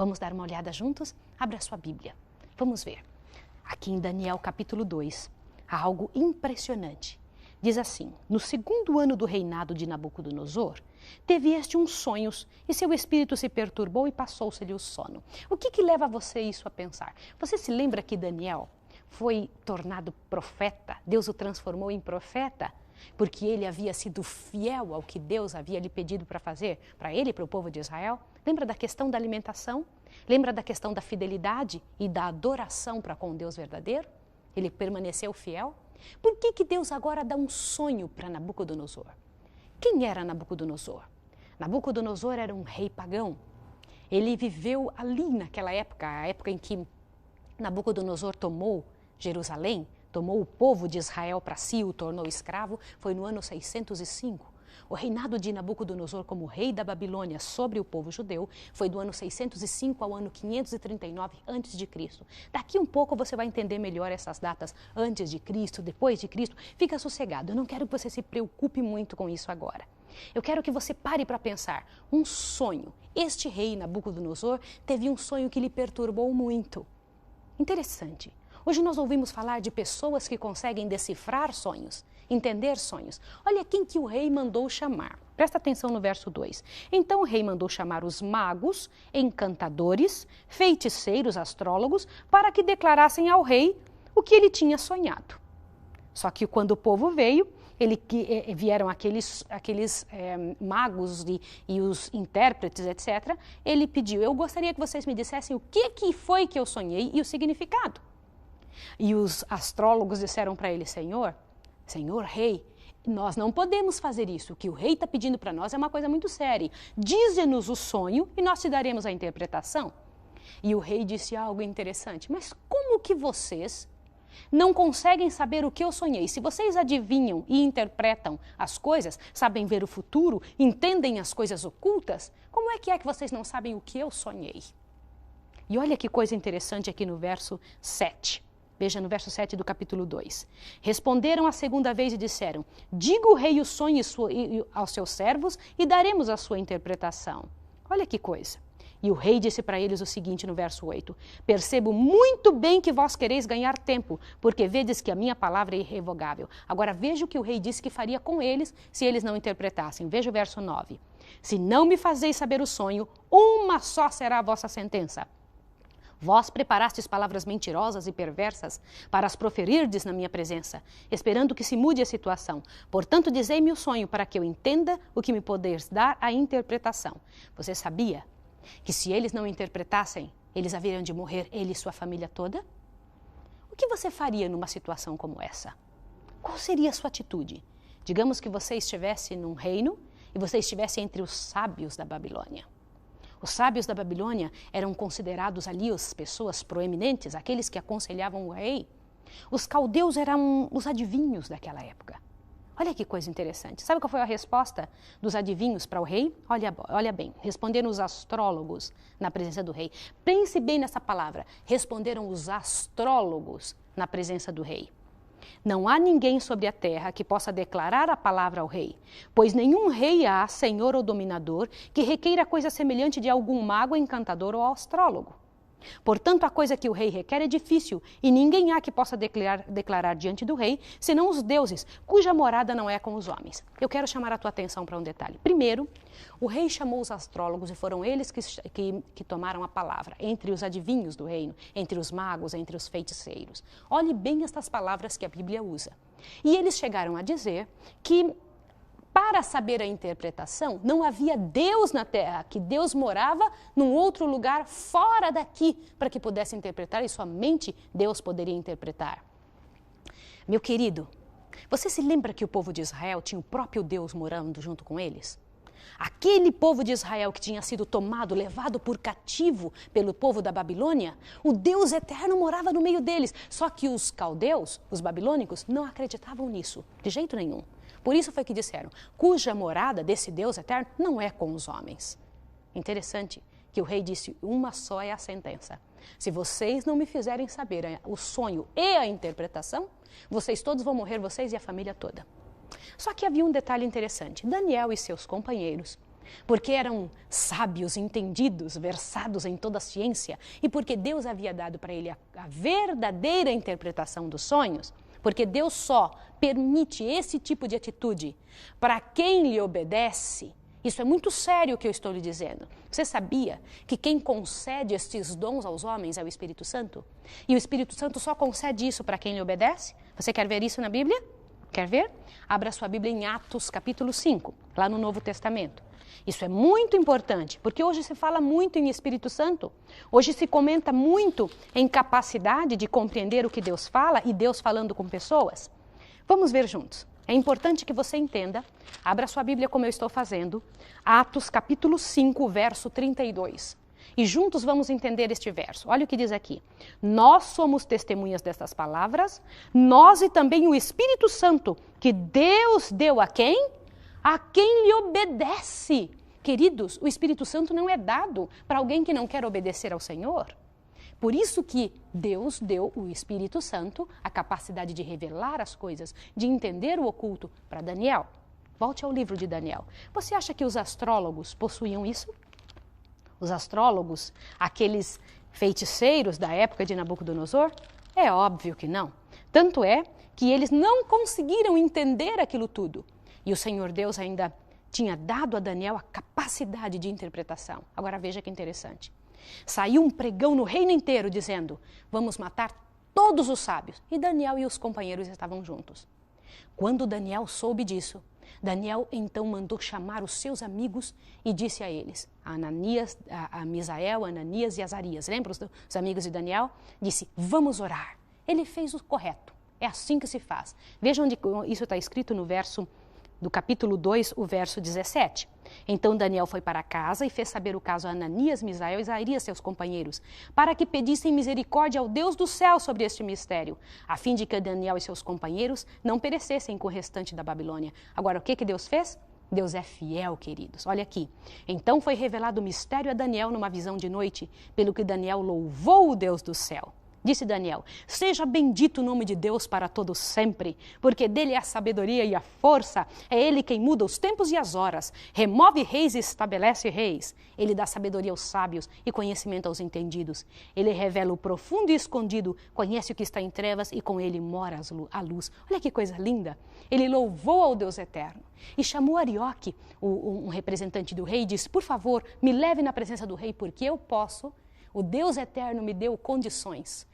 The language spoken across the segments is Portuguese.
Vamos dar uma olhada juntos? Abra a sua Bíblia. Vamos ver. Aqui em Daniel capítulo 2, há algo impressionante. Diz assim: no 2º ano do reinado de Nabucodonosor, teve este uns sonhos e seu espírito se perturbou e passou-se-lhe o sono. O que leva você isso a pensar? Você se lembra que Daniel foi tornado profeta? Deus o transformou em profeta porque ele havia sido fiel ao que Deus havia lhe pedido para fazer, para ele e para o povo de Israel? Lembra da questão da alimentação? Lembra da questão da fidelidade e da adoração para com o Deus verdadeiro? Ele permaneceu fiel? Por que Deus agora dá um sonho para Nabucodonosor? Quem era Nabucodonosor? Nabucodonosor era um rei pagão. Ele viveu ali naquela época, a época em que Nabucodonosor tomou Jerusalém, tomou o povo de Israel para si, o tornou escravo, foi no ano 605. O reinado de Nabucodonosor como rei da Babilônia sobre o povo judeu foi do ano 605 ao ano 539 a.C. Daqui um pouco você vai entender melhor essas datas antes de Cristo, depois de Cristo. Fica sossegado, eu não quero que você se preocupe muito com isso agora. Eu quero que você pare para pensar. Um sonho. Este rei Nabucodonosor teve um sonho que lhe perturbou muito. Interessante. Hoje nós ouvimos falar de pessoas que conseguem decifrar sonhos, entender sonhos. Olha quem que o rei mandou chamar. Presta atenção no verso 2. Então o rei mandou chamar os magos, encantadores, feiticeiros, astrólogos, para que declarassem ao rei o que ele tinha sonhado. Só que quando o povo veio, vieram aqueles magos e os intérpretes, etc. Ele pediu: eu gostaria que vocês me dissessem o que foi que eu sonhei e o significado. E os astrólogos disseram para ele: Senhor rei, nós não podemos fazer isso. O que o rei está pedindo para nós é uma coisa muito séria. Dize-nos o sonho e nós te daremos a interpretação. E o rei disse algo interessante: mas como que vocês não conseguem saber o que eu sonhei? Se vocês adivinham e interpretam as coisas, sabem ver o futuro, entendem as coisas ocultas, como é que vocês não sabem o que eu sonhei? E olha que coisa interessante aqui no verso 7. Veja no verso 7 do capítulo 2. Responderam a segunda vez e disseram: diga o rei o sonho aos seus servos e daremos a sua interpretação. Olha que coisa. E o rei disse para eles o seguinte no verso 8: percebo muito bem que vós quereis ganhar tempo, porque vedes que a minha palavra é irrevogável. Agora veja o que o rei disse que faria com eles se eles não interpretassem. Veja o verso 9. Se não me fazeis saber o sonho, uma só será a vossa sentença. Vós preparastes palavras mentirosas e perversas para as proferirdes na minha presença, esperando que se mude a situação. Portanto, dizei-me o sonho para que eu entenda o que me podeis dar a interpretação. Você sabia que se eles não interpretassem, eles haveriam de morrer, ele e sua família toda? O que você faria numa situação como essa? Qual seria a sua atitude? Digamos que você estivesse num reino e você estivesse entre os sábios da Babilônia. Os sábios da Babilônia eram considerados ali as pessoas proeminentes, aqueles que aconselhavam o rei. Os caldeus eram os adivinhos daquela época. Olha que coisa interessante. Sabe qual foi a resposta dos adivinhos para o rei? Olha bem, responderam os astrólogos na presença do rei. Pense bem nessa palavra. Responderam os astrólogos na presença do rei. Não há ninguém sobre a terra que possa declarar a palavra ao rei, pois nenhum rei há, senhor ou dominador, que requeira coisa semelhante de algum mago, encantador ou astrólogo. Portanto, a coisa que o rei requer é difícil, e ninguém há que possa declarar diante do rei, senão os deuses, cuja morada não é com os homens. Eu quero chamar a tua atenção para um detalhe. Primeiro, o rei chamou os astrólogos e foram eles que tomaram a palavra, entre os adivinhos do reino, entre os magos, entre os feiticeiros. Olhe bem estas palavras que a Bíblia usa. E eles chegaram a dizer que, para saber a interpretação, não havia Deus na terra, que Deus morava num outro lugar fora daqui para que pudesse interpretar, e somente Deus poderia interpretar. Meu querido, você se lembra que o povo de Israel tinha o próprio Deus morando junto com eles? Aquele povo de Israel que tinha sido tomado, levado por cativo pelo povo da Babilônia, o Deus eterno morava no meio deles, só que os caldeus, os babilônicos, não acreditavam nisso, de jeito nenhum. Por isso foi que disseram, cuja morada desse Deus eterno não é com os homens. Interessante que o rei disse, uma só é a sentença. Se vocês não me fizerem saber o sonho e a interpretação, vocês todos vão morrer, vocês e a família toda. Só que havia um detalhe interessante. Daniel e seus companheiros porque eram sábios, entendidos, versados em toda a ciência, e porque Deus havia dado para ele a verdadeira interpretação dos sonhos, porque Deus só permite esse tipo de atitude para quem lhe obedece. Isso é muito sério o que eu estou lhe dizendo. Você sabia que quem concede estes dons aos homens é o Espírito Santo? E o Espírito Santo só concede isso para quem lhe obedece? Você quer ver isso na Bíblia? Quer ver? Abra sua Bíblia em Atos, capítulo 5, lá no Novo Testamento. Isso é muito importante, porque hoje se fala muito em Espírito Santo. Hoje se comenta muito em capacidade de compreender o que Deus fala e Deus falando com pessoas. Vamos ver juntos. É importante que você entenda, abra sua Bíblia como eu estou fazendo, Atos capítulo 5, verso 32. E juntos vamos entender este verso. Olha o que diz aqui. Nós somos testemunhas destas palavras, nós e também o Espírito Santo, que Deus deu a quem? A quem lhe obedece. Queridos, o Espírito Santo não é dado para alguém que não quer obedecer ao Senhor. Por isso que Deus deu o Espírito Santo a capacidade de revelar as coisas, de entender o oculto para Daniel. Volte ao livro de Daniel. Você acha que os astrólogos possuíam isso? Os astrólogos, aqueles feiticeiros da época de Nabucodonosor? É óbvio que não. Tanto é que eles não conseguiram entender aquilo tudo. E o Senhor Deus ainda tinha dado a Daniel a capacidade de interpretação. Agora veja que interessante. Saiu um pregão no reino inteiro dizendo, vamos matar todos os sábios. E Daniel e os companheiros estavam juntos. Quando Daniel soube disso, Daniel então mandou chamar os seus amigos e disse a eles, a Misael, Ananias e Azarias, lembra os amigos de Daniel? Disse, vamos orar. Ele fez o correto, é assim que se faz. Vejam onde isso está escrito no verso do capítulo 2, o verso 17. Então Daniel foi para casa e fez saber o caso a Ananias, Misael e Azarias, seus companheiros, para que pedissem misericórdia ao Deus do céu sobre este mistério, a fim de que Daniel e seus companheiros não perecessem com o restante da Babilônia. Agora, o que Deus fez? Deus é fiel, queridos. Olha aqui. Então foi revelado o mistério a Daniel numa visão de noite, pelo que Daniel louvou o Deus do céu. Disse Daniel, seja bendito o nome de Deus para todo sempre, porque dele é a sabedoria e a força, é ele quem muda os tempos e as horas, remove reis e estabelece reis. Ele dá sabedoria aos sábios e conhecimento aos entendidos. Ele revela o profundo e escondido, conhece o que está em trevas e com ele mora a luz. Olha que coisa linda. Ele louvou ao Deus eterno e chamou Arioque, um representante do rei, e disse, por favor, me leve na presença do rei, porque eu posso. O Deus eterno me deu condições.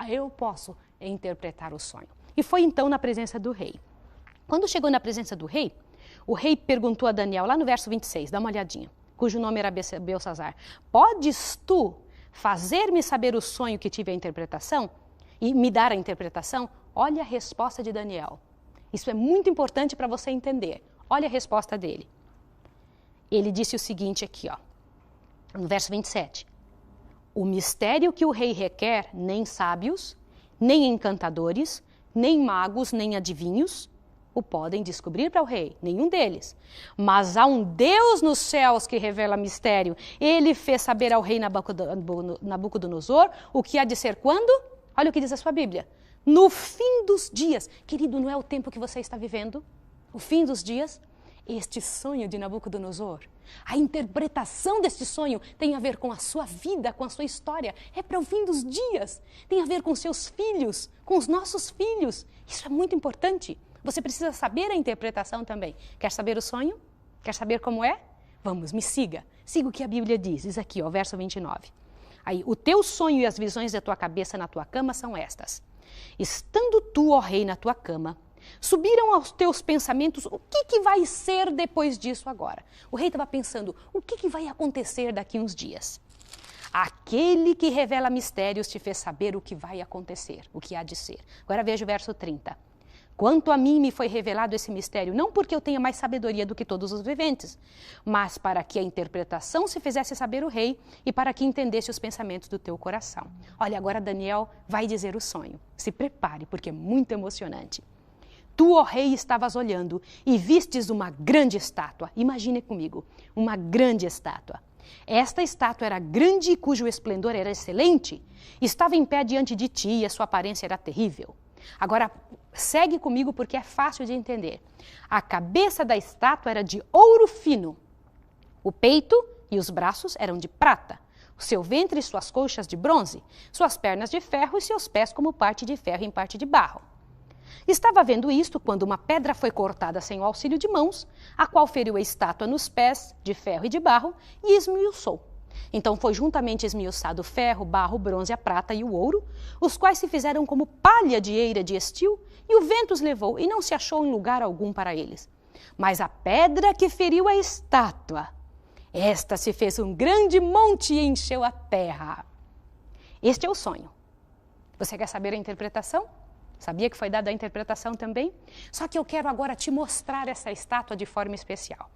Eu posso interpretar o sonho. E foi então na presença do rei. Quando chegou na presença do rei, o rei perguntou a Daniel, lá no verso 26, dá uma olhadinha, cujo nome era Belsazar, podes tu fazer-me saber o sonho que tive a interpretação? E me dar a interpretação? Olha a resposta de Daniel. Isso é muito importante para você entender. Olha a resposta dele. Ele disse o seguinte aqui, ó, no verso 27. O mistério que o rei requer, nem sábios, nem encantadores, nem magos, nem adivinhos, o podem descobrir para o rei, nenhum deles. Mas há um Deus nos céus que revela mistério. Ele fez saber ao rei Nabucodonosor o que há de ser quando? Olha o que diz a sua Bíblia. No fim dos dias. Querido, não é o tempo que você está vivendo? O fim dos dias? Este sonho de Nabucodonosor, a interpretação deste sonho tem a ver com a sua vida, com a sua história. É para o fim dos dias. Tem a ver com seus filhos, com os nossos filhos. Isso é muito importante. Você precisa saber a interpretação também. Quer saber o sonho? Quer saber como é? Vamos, me siga. Siga o que a Bíblia diz. Diz aqui, ó, verso 29. Aí, o teu sonho e as visões da tua cabeça na tua cama são estas. Estando tu, ó rei, na tua cama, subiram aos teus pensamentos o que vai ser depois disso agora. O rei estava pensando, o que vai acontecer daqui uns dias? Aquele que revela mistérios te fez saber o que vai acontecer, o que há de ser. Agora veja o verso 30. Quanto a mim me foi revelado esse mistério, não porque eu tenha mais sabedoria do que todos os viventes, mas para que a interpretação se fizesse saber o rei e para que entendesse os pensamentos do teu coração. Olha, agora Daniel vai dizer o sonho. Se prepare, porque é muito emocionante. Tu, ó rei, estavas olhando e vistes uma grande estátua. Imagine comigo, uma grande estátua. Esta estátua era grande e cujo esplendor era excelente. Estava em pé diante de ti e a sua aparência era terrível. Agora, segue comigo porque é fácil de entender. A cabeça da estátua era de ouro fino. O peito e os braços eram de prata, o seu ventre e suas coxas de bronze, suas pernas de ferro e seus pés como parte de ferro em parte de barro. Estava vendo isto quando uma pedra foi cortada sem o auxílio de mãos, a qual feriu a estátua nos pés, de ferro e de barro, e esmiuçou. Então foi juntamente esmiuçado o ferro, o barro, o bronze, a prata e o ouro, os quais se fizeram como palha de eira de estio, e o vento os levou, e não se achou em lugar algum para eles. Mas a pedra que feriu a estátua, esta se fez um grande monte e encheu a terra. Este é o sonho. Você quer saber a interpretação? Sabia que foi dada a interpretação também? Só que eu quero agora te mostrar essa estátua de forma especial.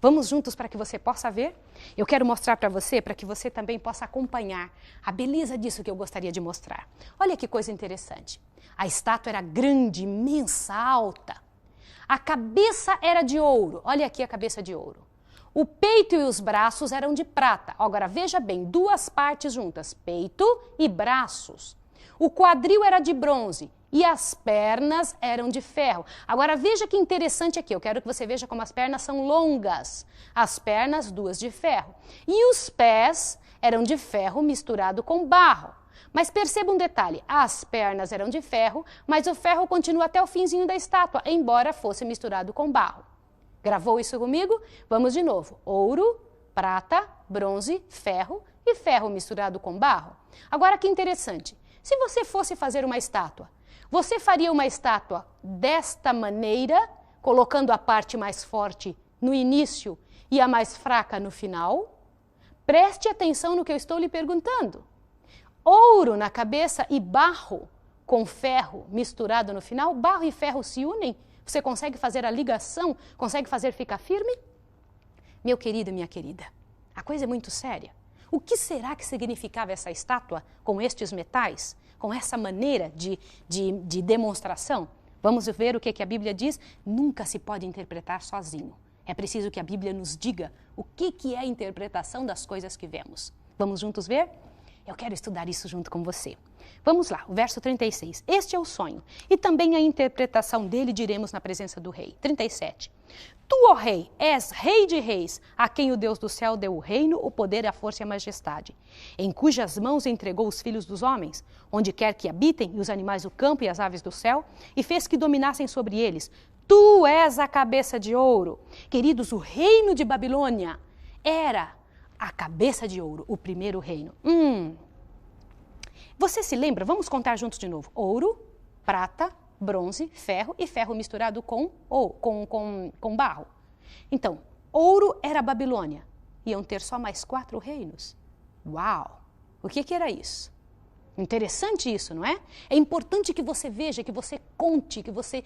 Vamos juntos para que você possa ver? Eu quero mostrar para que você também possa acompanhar a beleza disso que eu gostaria de mostrar. Olha que coisa interessante. A estátua era grande, imensa, alta. A cabeça era de ouro. Olha aqui a cabeça de ouro. O peito e os braços eram de prata. Agora veja bem, duas partes juntas, peito e braços. O quadril era de bronze e as pernas eram de ferro. Agora veja que interessante aqui, eu quero que você veja como as pernas são longas. As pernas, duas de ferro. E os pés eram de ferro misturado com barro. Mas perceba um detalhe, as pernas eram de ferro, mas o ferro continua até o finzinho da estátua, embora fosse misturado com barro. Gravou isso comigo? Vamos de novo. Ouro, prata, bronze, ferro e ferro misturado com barro. Agora que interessante, se você fosse fazer uma estátua, você faria uma estátua desta maneira, colocando a parte mais forte no início e a mais fraca no final? Preste atenção no que eu estou lhe perguntando. Ouro na cabeça e barro com ferro misturado no final, barro e ferro se unem? Você consegue fazer a ligação? Consegue fazer ficar firme? Meu querido e minha querida, a coisa é muito séria. O que será que significava essa estátua com estes metais? Com essa maneira de demonstração? Vamos ver o que a Bíblia diz? Nunca se pode interpretar sozinho. É preciso que a Bíblia nos diga o que é a interpretação das coisas que vemos. Vamos juntos ver? Eu quero estudar isso junto com você. Vamos lá, o verso 36. Este é o sonho, e também a interpretação dele diremos na presença do rei. 37. Tu, ó rei, és rei de reis, a quem o Deus do céu deu o reino, o poder, a força e a majestade, em cujas mãos entregou os filhos dos homens, onde quer que habitem, e os animais do campo e as aves do céu, e fez que dominassem sobre eles. Tu és a cabeça de ouro. Queridos, o reino de Babilônia era a cabeça de ouro, o primeiro reino. Você se lembra? Vamos contar juntos de novo. Ouro, prata, bronze, ferro e ferro misturado com barro. Então, ouro era a Babilônia. Iam ter só mais 4 reinos. Uau! O que era isso? Interessante isso, não é? É importante que você veja, que você conte, que você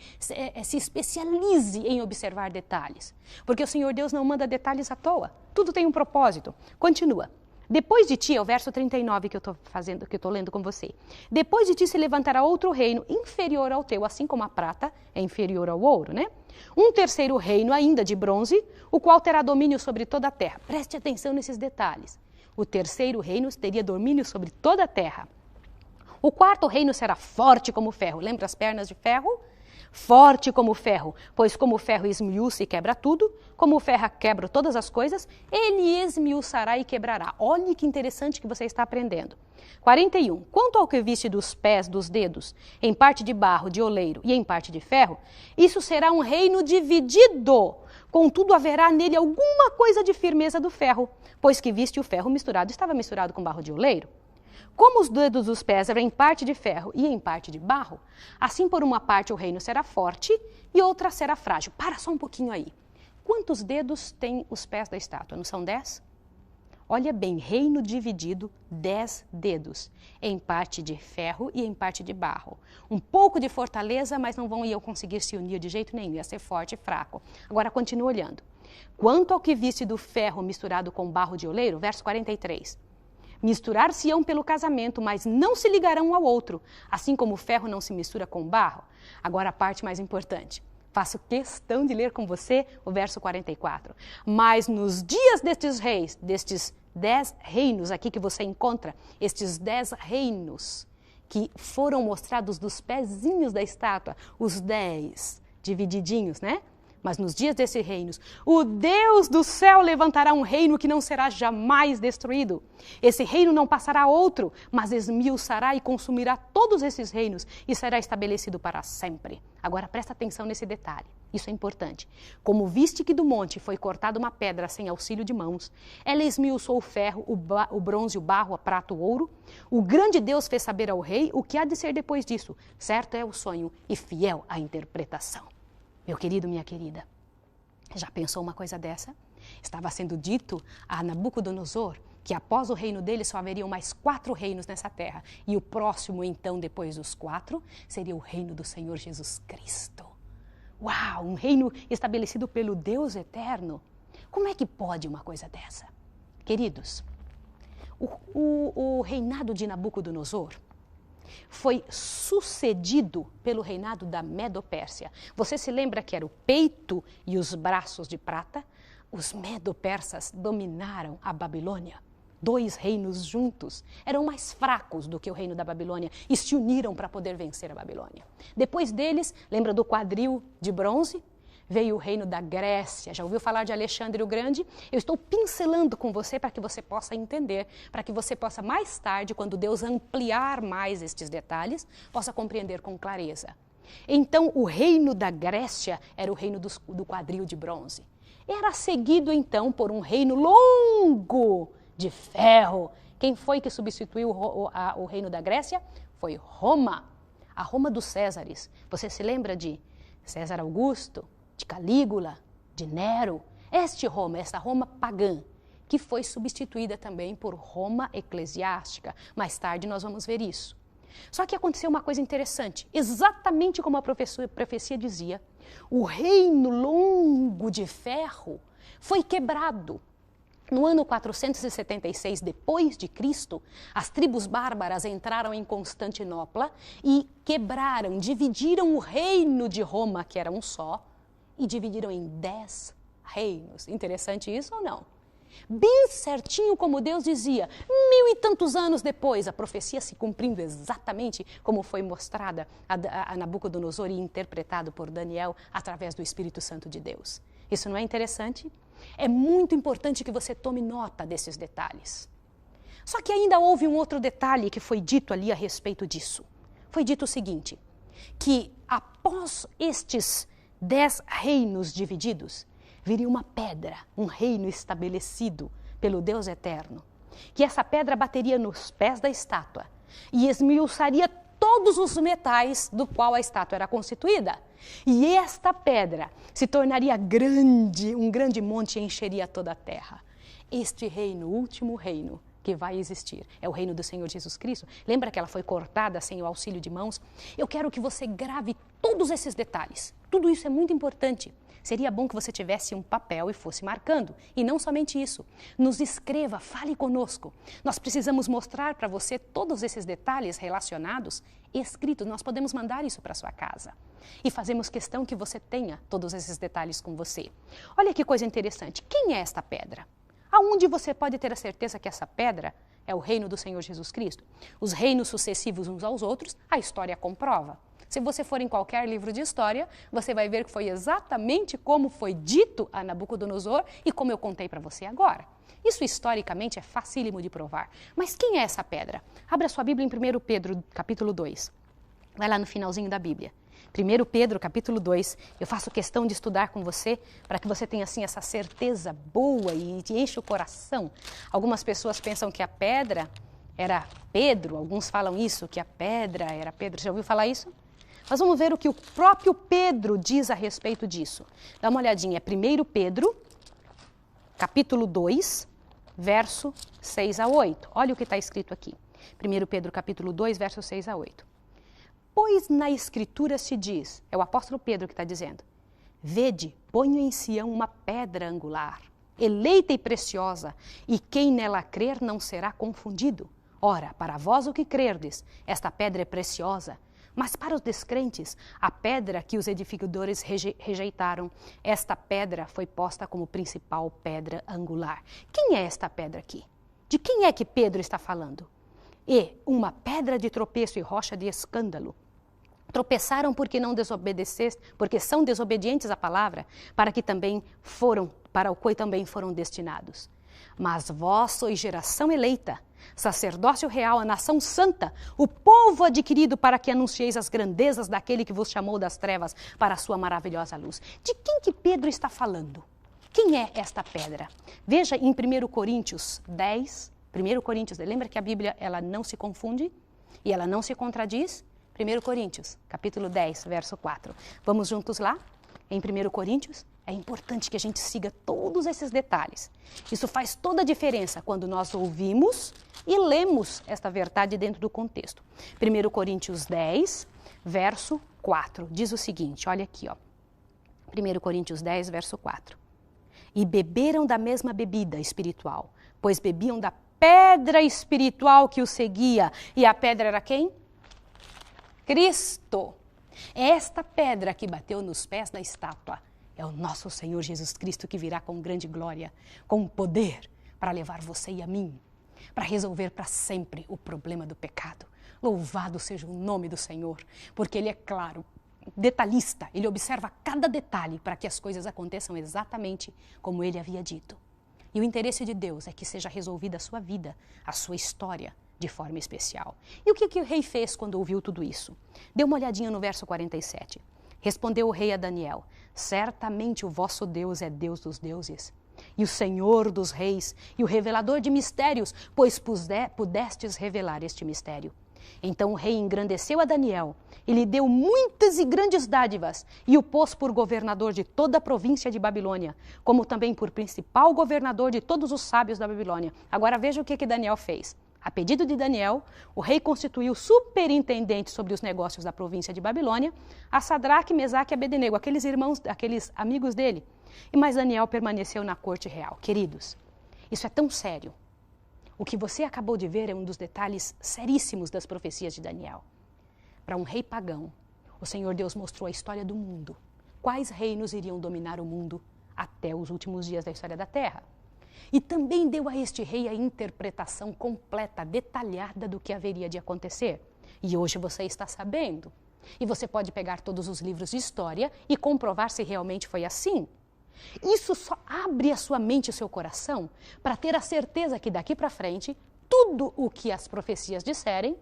se especialize em observar detalhes. Porque o Senhor Deus não manda detalhes à toa. Tudo tem um propósito. Continua. Depois de ti, é o verso 39 que eu estou lendo com você. Depois de ti se levantará outro reino inferior ao teu, assim como a prata é inferior ao ouro, né? Um terceiro reino ainda de bronze, o qual terá domínio sobre toda a terra. Preste atenção nesses detalhes. O terceiro reino teria domínio sobre toda a terra. O quarto reino será forte como ferro. Lembra as pernas de ferro? Forte como ferro, pois como o ferro esmiuça e quebra tudo, como o ferro quebra todas as coisas, ele esmiuçará e quebrará. Olhe que interessante que você está aprendendo. 41. Quanto ao que viste dos pés, dos dedos, em parte de barro, de oleiro e em parte de ferro, isso será um reino dividido. Contudo, haverá nele alguma coisa de firmeza do ferro, pois que viste o ferro misturado, estava misturado com barro de oleiro. Como os dedos dos pés eram em parte de ferro e em parte de barro, assim por uma parte o reino será forte e outra será frágil. Para só um pouquinho aí. Quantos dedos tem os pés da estátua? Não são 10? Olha bem, reino dividido, 10 dedos, em parte de ferro e em parte de barro. Um pouco de fortaleza, mas não iam conseguir se unir de jeito nenhum, ia ser forte e fraco. Agora continua olhando. Quanto ao que viste do ferro misturado com barro de oleiro, verso 43. Misturar-se-ão pelo casamento, mas não se ligarão um ao outro, assim como o ferro não se mistura com o barro. Agora a parte mais importante. Faço questão de ler com você o verso 44. Mas nos dias destes reis, destes 10 reinos aqui que você encontra, estes 10 reinos que foram mostrados dos pezinhos da estátua, os 10 divididinhos, né? Mas nos dias desses reinos, o Deus do céu levantará um reino que não será jamais destruído. Esse reino não passará a outro, mas esmiuçará e consumirá todos esses reinos e será estabelecido para sempre. Agora presta atenção nesse detalhe, isso é importante. Como viste que do monte foi cortada uma pedra sem auxílio de mãos, ela esmiuçou o ferro, o bronze, o barro, a prata, o ouro. O grande Deus fez saber ao rei o que há de ser depois disso. Certo é o sonho e fiel a interpretação. Meu querido, minha querida, já pensou uma coisa dessa? Estava sendo dito a Nabucodonosor que após o reino dele só haveriam mais 4 reinos nessa terra. E o próximo, então, depois dos 4, seria o reino do Senhor Jesus Cristo. Uau, um reino estabelecido pelo Deus eterno. Como é que pode uma coisa dessa? Queridos, o reinado de Nabucodonosor foi sucedido pelo reinado da Medo-Pérsia. Você se lembra que era o peito e os braços de prata? Os Medo-Persas dominaram a Babilônia. 2 reinos juntos eram mais fracos do que o reino da Babilônia e se uniram para poder vencer a Babilônia. Depois deles, lembra do quadril de bronze? Veio o reino da Grécia. Já ouviu falar de Alexandre o Grande? Eu estou pincelando com você para que você possa entender, para que você possa mais tarde, quando Deus ampliar mais estes detalhes, possa compreender com clareza. Então, o reino da Grécia era o reino do quadril de bronze. Era seguido, então, por um reino longo de ferro. Quem foi que substituiu o reino da Grécia? Foi Roma, a Roma dos Césares. Você se lembra de César Augusto, de Calígula, de Nero? Esta Roma pagã, que foi substituída também por Roma eclesiástica. Mais tarde nós vamos ver isso. Só que aconteceu uma coisa interessante, exatamente como a profecia dizia, o reino longo de ferro foi quebrado. No ano 476 depois de Cristo, as tribos bárbaras entraram em Constantinopla e quebraram, dividiram o reino de Roma, que era um só, e dividiram em 10 reinos. Interessante isso ou não? Bem certinho como Deus dizia, 1000 e tantos anos depois, a profecia se cumprindo exatamente como foi mostrada a Nabucodonosor e interpretado por Daniel através do Espírito Santo de Deus. Isso não é interessante? É muito importante que você tome nota desses detalhes. Só que ainda houve um outro detalhe que foi dito ali a respeito disso. Foi dito o seguinte, que após estes 10 reinos divididos, viria uma pedra, um reino estabelecido pelo Deus eterno, que essa pedra bateria nos pés da estátua e esmiuçaria todos os metais do qual a estátua era constituída. E esta pedra se tornaria grande, um grande monte e encheria toda a terra. Este reino, o último reino que vai existir, é o reino do Senhor Jesus Cristo. Lembra que ela foi cortada sem o auxílio de mãos? Eu quero que você grave todos esses detalhes. Tudo isso é muito importante. Seria bom que você tivesse um papel e fosse marcando. E não somente isso. Nos escreva, fale conosco. Nós precisamos mostrar para você todos esses detalhes relacionados escritos. Nós podemos mandar isso para sua casa. E fazemos questão que você tenha todos esses detalhes com você. Olha que coisa interessante. Quem é esta pedra? Aonde você pode ter a certeza que essa pedra é o reino do Senhor Jesus Cristo? Os reinos sucessivos uns aos outros, a história comprova. Se você for em qualquer livro de história, você vai ver que foi exatamente como foi dito a Nabucodonosor e como eu contei para você agora. Isso historicamente é facílimo de provar. Mas quem é essa pedra? Abra sua Bíblia em 1 Pedro, capítulo 2. Vai lá no finalzinho da Bíblia. 1 Pedro, capítulo 2, eu faço questão de estudar com você para que você tenha assim essa certeza boa e te enche o coração. Algumas pessoas pensam que a pedra era Pedro, alguns falam isso, que a pedra era Pedro. Já ouviu falar isso? Mas vamos ver o que o próprio Pedro diz a respeito disso. Dá uma olhadinha, é 1 Pedro, capítulo 2, verso 6 a 8. Olha o que está escrito aqui. 1 Pedro, capítulo 2, verso 6 a 8. Pois na Escritura se diz, é o apóstolo Pedro que está dizendo, vede, ponho em Sião uma pedra angular, eleita e preciosa, e quem nela crer não será confundido. Ora, para vós o que crerdes, esta pedra é preciosa, mas para os descrentes, a pedra que os edificadores rejeitaram, esta pedra foi posta como principal pedra angular. Quem é esta pedra aqui? De quem é que Pedro está falando? E uma pedra de tropeço e rocha de escândalo. Tropeçaram porque não desobedeceste, porque são desobedientes à palavra, para o qual também foram destinados. Mas vós sois geração eleita, sacerdócio real, a nação santa, o povo adquirido, para que anuncieis as grandezas daquele que vos chamou das trevas para a sua maravilhosa luz. De quem que Pedro está falando? Quem é esta pedra? Veja em 1 Coríntios 10, 1 Coríntios, lembra que a Bíblia ela não se confunde e ela não se contradiz? 1 Coríntios, capítulo 10, verso 4. Vamos juntos lá? Em 1 Coríntios, é importante que a gente siga todos esses detalhes. Isso faz toda a diferença quando nós ouvimos e lemos esta verdade dentro do contexto. 1 Coríntios 10, verso 4, diz o seguinte, olha aqui, ó. 1 Coríntios 10, verso 4. E beberam da mesma bebida espiritual, pois bebiam da pedra espiritual que os seguia. E a pedra era quem? Cristo. É esta pedra que bateu nos pés da estátua. É o nosso Senhor Jesus Cristo que virá com grande glória, com poder, para levar você e a mim, para resolver para sempre o problema do pecado. Louvado seja o nome do Senhor, porque Ele é claro, detalhista, Ele observa cada detalhe para que as coisas aconteçam exatamente como Ele havia dito. E o interesse de Deus é que seja resolvida a sua vida, a sua história, de forma especial. E o que o rei fez quando ouviu tudo isso? Dê uma olhadinha no verso 47. Respondeu o rei a Daniel, certamente o vosso Deus é Deus dos deuses, e o Senhor dos reis, e o revelador de mistérios, pois pudestes revelar este mistério. Então o rei engrandeceu a Daniel, e lhe deu muitas e grandes dádivas, e o pôs por governador de toda a província de Babilônia, como também por principal governador de todos os sábios da Babilônia. Agora veja o que Daniel fez. A pedido de Daniel, o rei constituiu superintendente sobre os negócios da província de Babilônia a Sadraque, Mesaque e Abednego, aqueles amigos dele. Mas Daniel permaneceu na corte real. Queridos, isso é tão sério. O que você acabou de ver é um dos detalhes seríssimos das profecias de Daniel. Para um rei pagão, o Senhor Deus mostrou a história do mundo. Quais reinos iriam dominar o mundo até os últimos dias da história da Terra? E também deu a este rei a interpretação completa, detalhada do que haveria de acontecer. E hoje você está sabendo. E você pode pegar todos os livros de história e comprovar se realmente foi assim. Isso só abre a sua mente e o seu coração para ter a certeza que daqui para frente, tudo o que as profecias disserem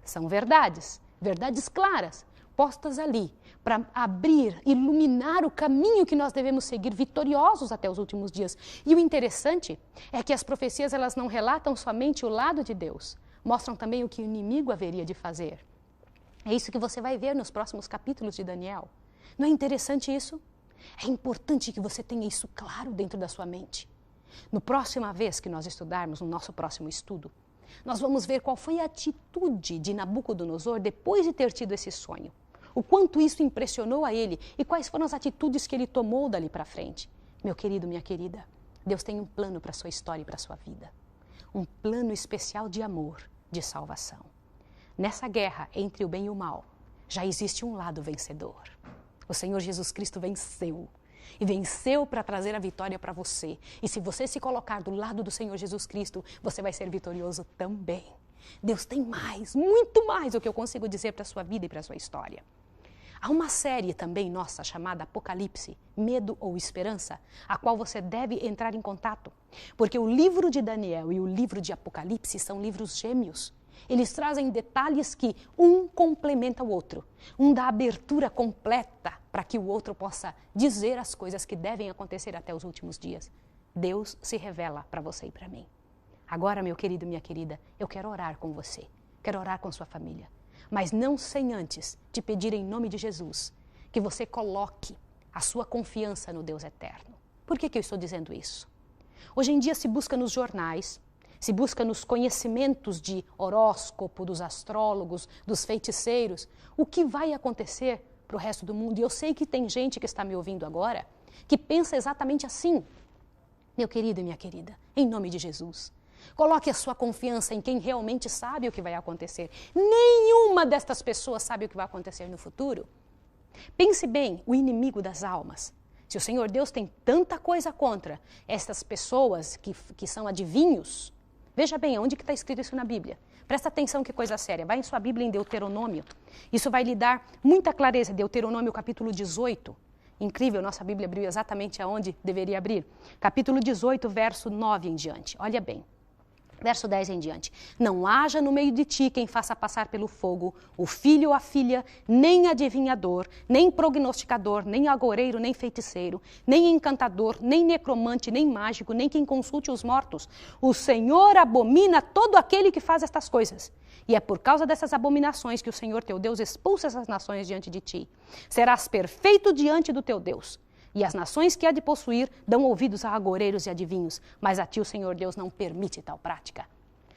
são verdades, verdades claras, postas ali para abrir, iluminar o caminho que nós devemos seguir vitoriosos até os últimos dias. E o interessante é que as profecias elas não relatam somente o lado de Deus, mostram também o que o inimigo haveria de fazer. É isso que você vai ver nos próximos capítulos de Daniel. Não é interessante isso? É importante que você tenha isso claro dentro da sua mente. No próxima vez que nós estudarmos, no nosso próximo estudo, nós vamos ver qual foi a atitude de Nabucodonosor depois de ter tido esse sonho. O quanto isso impressionou a ele e quais foram as atitudes que ele tomou dali para frente. Meu querido, minha querida, Deus tem um plano para a sua história e para a sua vida. Um plano especial de amor, de salvação. Nessa guerra entre o bem e o mal, já existe um lado vencedor. O Senhor Jesus Cristo venceu. E venceu para trazer a vitória para você. E se você se colocar do lado do Senhor Jesus Cristo, você vai ser vitorioso também. Deus tem mais, muito mais do que eu consigo dizer para a sua vida e para a sua história. Há uma série também nossa chamada Apocalipse, Medo ou Esperança, a qual você deve entrar em contato. Porque o livro de Daniel e o livro de Apocalipse são livros gêmeos. Eles trazem detalhes que um complementa o outro. Um dá abertura completa para que o outro possa dizer as coisas que devem acontecer até os últimos dias. Deus se revela para você e para mim. Agora, meu querido, minha querida, eu quero orar com você. Quero orar com sua família. Mas não sem antes te pedir em nome de Jesus que você coloque a sua confiança no Deus eterno. Por que eu estou dizendo isso? Hoje em dia se busca nos jornais, se busca nos conhecimentos de horóscopo, dos astrólogos, dos feiticeiros, o que vai acontecer para o resto do mundo. E eu sei que tem gente que está me ouvindo agora que pensa exatamente assim. Meu querido e minha querida, em nome de Jesus, coloque a sua confiança em quem realmente sabe o que vai acontecer. Nenhuma destas pessoas sabe o que vai acontecer no futuro. Pense bem, o inimigo das almas. Se o Senhor Deus tem tanta coisa contra estas pessoas que são adivinhos, veja bem, onde que está escrito isso na Bíblia? Presta atenção que coisa séria. Vai em sua Bíblia em Deuteronômio. Isso vai lhe dar muita clareza. Deuteronômio capítulo 18. Incrível, nossa Bíblia abriu exatamente aonde deveria abrir. Capítulo 18, verso 9 em diante. Olha bem. Verso 10 em diante. Não haja no meio de ti quem faça passar pelo fogo o filho ou a filha, nem adivinhador, nem prognosticador, nem agoureiro, nem feiticeiro, nem encantador, nem necromante, nem mágico, nem quem consulte os mortos. O Senhor abomina todo aquele que faz estas coisas. E é por causa dessas abominações que o Senhor teu Deus expulsa essas nações diante de ti. Serás perfeito diante do teu Deus. E as nações que há de possuir dão ouvidos a agoureiros e adivinhos, mas a ti o Senhor Deus não permite tal prática.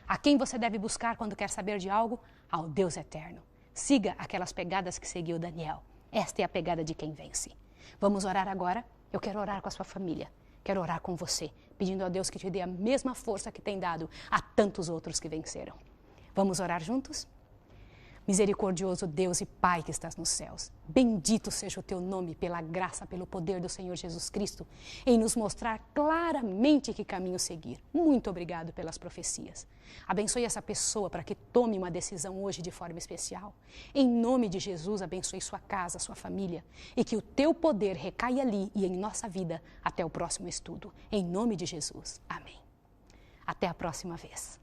A quem você deve buscar quando quer saber de algo? Ao Deus eterno. Siga aquelas pegadas que seguiu Daniel. Esta é a pegada de quem vence. Vamos orar agora? Eu quero orar com a sua família. Quero orar com você, pedindo a Deus que te dê a mesma força que tem dado a tantos outros que venceram. Vamos orar juntos? Misericordioso Deus e Pai que estás nos céus, bendito seja o teu nome pela graça, pelo poder do Senhor Jesus Cristo, em nos mostrar claramente que caminho seguir. Muito obrigado pelas profecias. Abençoe essa pessoa para que tome uma decisão hoje de forma especial. Em nome de Jesus, abençoe sua casa, sua família, e que o teu poder recaia ali e em nossa vida até o próximo estudo. Em nome de Jesus. Amém. Até a próxima vez.